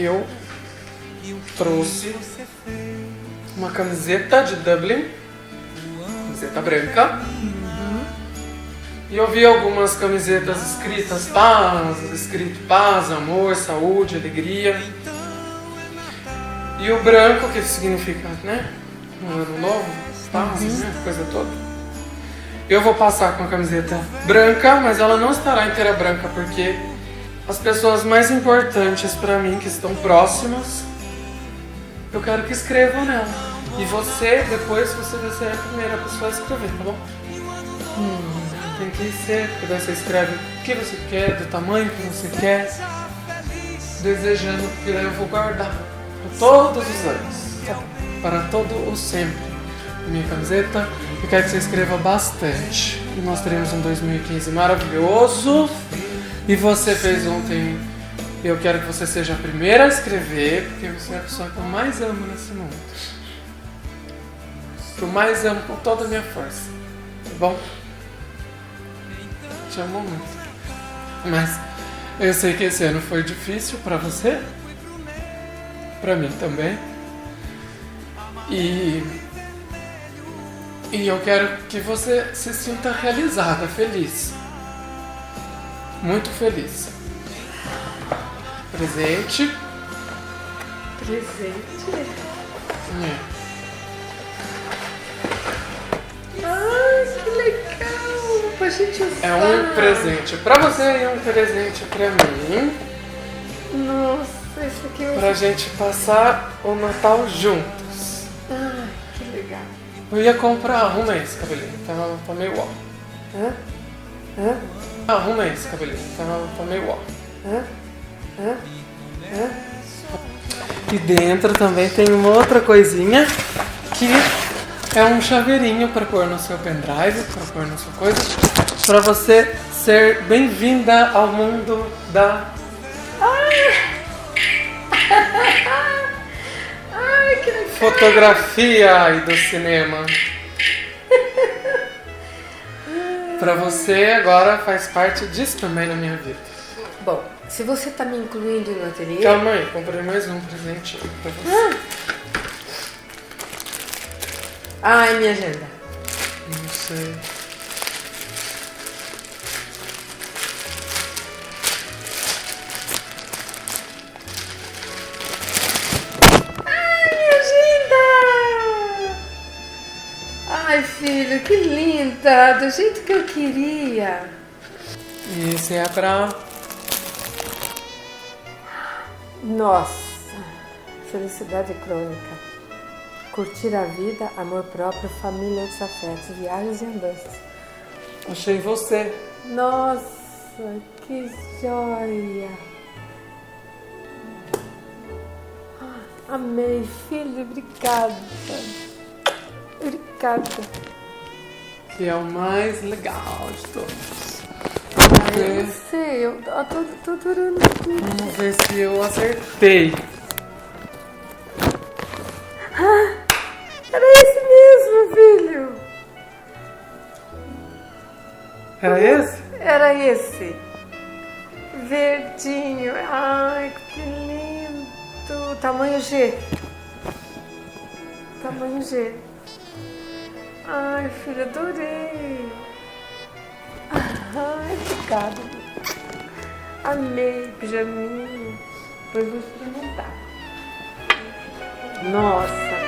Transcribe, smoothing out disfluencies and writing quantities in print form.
eu trouxe uma camiseta de Dublin, camiseta branca. E eu vi algumas camisetas escrito paz, amor, saúde, alegria. E o branco, que significa, né? Um ano novo, paz, né? Coisa toda. Eu vou passar com a camiseta branca, mas ela não estará inteira branca, porque as pessoas mais importantes pra mim, que estão próximas, eu quero que escrevam nela. E você, depois, você vai ser a primeira pessoa a escrever, tá bom? Tem que ser, porque daí você escreve o que você quer, do tamanho que você quer, desejando, que daí eu vou guardar para todos os anos, para todo o sempre. Minha camiseta, eu quero que você escreva bastante. E nós teremos um 2015 maravilhoso. E você fez ontem, eu quero que você seja a primeira a escrever, porque você é a pessoa que eu mais amo nesse mundo. Que eu mais amo com toda a minha força, tá bom? Te amo muito. Mas eu sei que esse ano foi difícil pra você, pra mim também. E eu quero que você se sinta realizada, feliz. Muito feliz. Presente. Presente? É. Ai, que legal! Pra gente usar. É um presente pra você e um presente pra mim. Nossa, isso aqui é Pra gente passar o Natal juntos. Ai, que legal. Eu ia comprar, arruma esse cabelinho, tá meio ó. Hã? Arruma esse cabelinho, tá meio ó. Hã? E dentro também tem uma outra coisinha que é um chaveirinho para pôr no seu pendrive, para pôr na sua coisa, para você ser bem-vinda ao mundo da Ai, que legal. fotografia e do cinema. Para você agora faz parte disso também na minha vida. Bom, se você tá me incluindo no ateliê... Calma aí, comprei mais um presente para você. Ai, minha agenda. Não sei. Ai, minha agenda! Ai, filho, que linda! Do jeito que eu queria. E esse é pra... Nossa, felicidade crônica. Curtir a vida, amor próprio, família, outros afetos, viagens e andanças. Achei você. Nossa, que joia! Amei, filho, obrigada. Obrigada. Que é o mais legal de todos. Eu não sei, eu tô adorando tudo. Vamos ver se eu acertei. Era esse mesmo, filho. Era esse? Era esse. Verdinho. Ai, que lindo. Tamanho G. Tamanho G. Ai, filho, adorei. Ai, obrigada. Amei, pijaminha. Depois vou experimentar. Nossa,